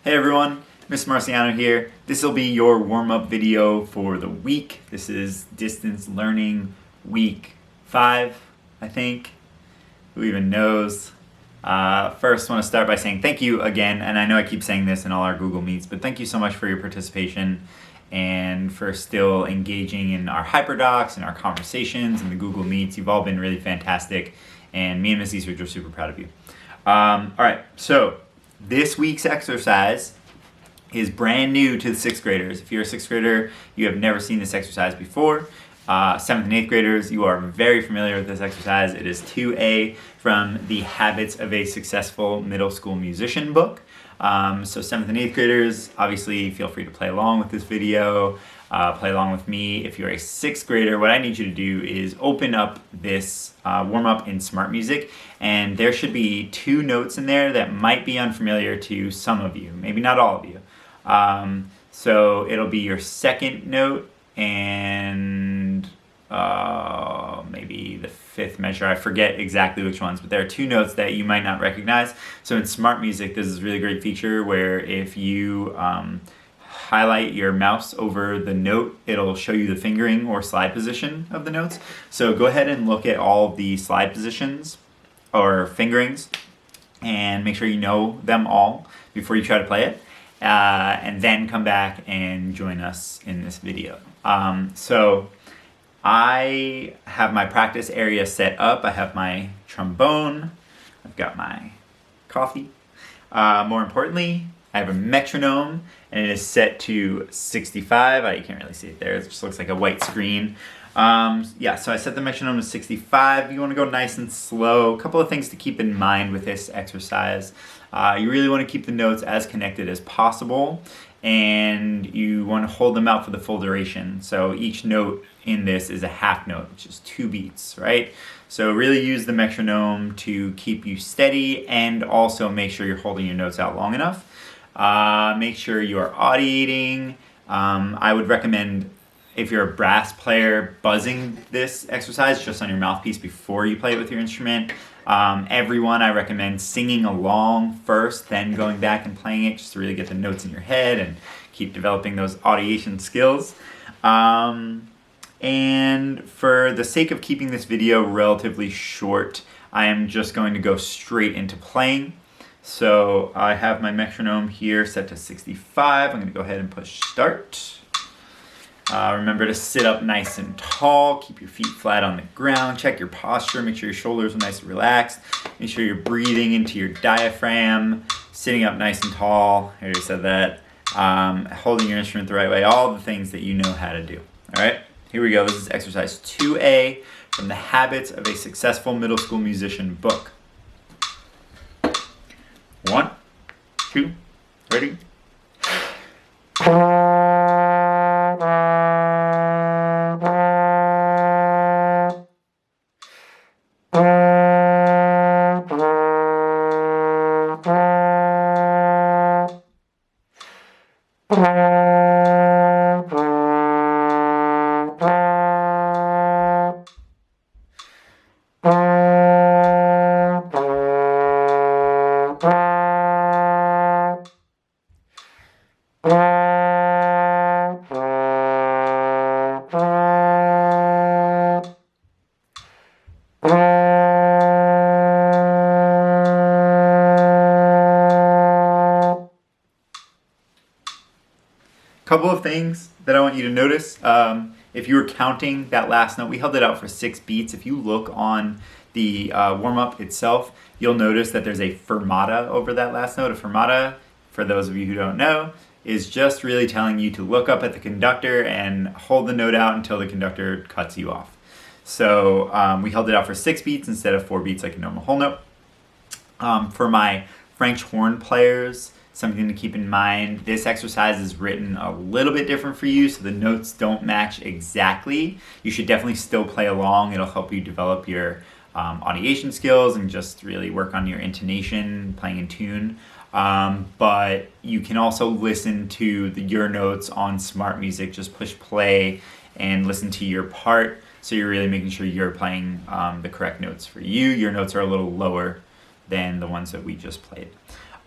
Hey everyone, Mr. Marciano here. This will be your warm-up video for the week. This is distance learning week 5, I think. Who even knows? First, I want to start by saying thank you again, and I know I keep saying this in all our Google Meets, but thank you so much for your participation and for still engaging in our HyperDocs and our conversations and the Google Meets. You've all been really fantastic, and me and Ms. Eastridge are super proud of you. All right, so this week's exercise is brand new to the 6th graders. If you're a 6th grader, you have never seen this exercise before. 7th and 8th graders, you are very familiar with this exercise. It is 2A from the Habits of a Successful Middle School Musician book. So 7th and 8th graders, obviously feel free to play along with this video, play along with me. If you're a 6th grader, what I need you to do is open up this warm-up in Smart Music, and there should be 2 notes in there that might be unfamiliar to some of you, maybe not all of you. So it'll be your 2nd note and maybe the 5th measure. I forget exactly which ones, but there are 2 notes that you might not recognize. So in Smart Music, this is a really great feature where if you highlight your mouse over the note, it'll show you the fingering or slide position of the notes. So go ahead and look at all the slide positions or fingerings and make sure you know them all before you try to play it. And then come back and join us in this video. So I have my practice area set up. I have my trombone. I've got my coffee. More importantly, I have a metronome, and it is set to 65. You can't really see it there. It just looks like a white screen. So I set the metronome to 65. You want to go nice and slow. A couple of things to keep in mind with this exercise. You really want to keep the notes as connected as possible, and you want to hold them out for the full duration. So each note in this is a half note, which is 2 beats, right? So really use the metronome to keep you steady and also make sure you're holding your notes out long enough. Make sure you are audiating. I would recommend, if you're a brass player, buzzing this exercise just on your mouthpiece before you play it with your instrument. Everyone, I recommend singing along first, then going back and playing it just to really get the notes in your head and keep developing those audiation skills. And for the sake of keeping this video relatively short, I am just going to go straight into playing. So I have my metronome here set to 65. I'm going to go ahead and push start. Remember to sit up nice and tall, keep your feet flat on the ground, check your posture, make sure your shoulders are nice and relaxed, make sure you're breathing into your diaphragm, sitting up nice and tall, I already said that, holding your instrument the right way, all the things that you know how to do. All right, here we go. This is exercise 2A from the Habits of a Successful Middle School Musician book. 1, 2, ready? Couple of things that I want you to notice. If you were counting that last note, we held it out for 6 beats. If you look on the warm-up itself, you'll notice that there's a fermata over that last note. A fermata, for those of you who don't know, is just really telling you to look up at the conductor and hold the note out until the conductor cuts you off. So we held it out for 6 beats instead of 4 beats like a normal whole note. For my French horn players, something to keep in mind, this exercise is written a little bit different for you, so the notes don't match exactly. You should definitely still play along. It'll help you develop your audiation skills and just really work on your intonation, playing in tune. But you can also listen to your notes on Smart Music. Just push play and listen to your part, so you're really making sure you're playing the correct notes for you. Your notes are a little lower than the ones that we just played.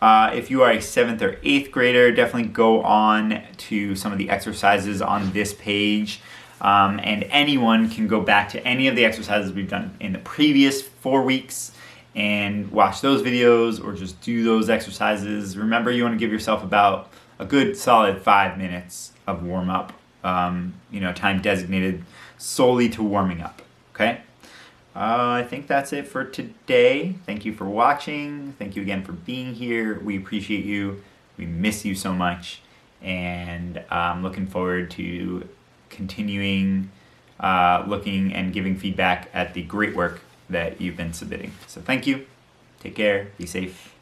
If you are a 7th or 8th grader, definitely go on to some of the exercises on this page. And anyone can go back to any of the exercises we've done in the previous 4 weeks and watch those videos or just do those exercises. Remember, you want to give yourself about a good solid 5 minutes of warm up, time designated solely to warming up, okay? I think that's it for today. Thank you for watching. Thank you again for being here. We appreciate you. We miss you so much. And I'm looking forward to continuing looking and giving feedback at the great work that you've been submitting. So thank you. Take care. Be safe.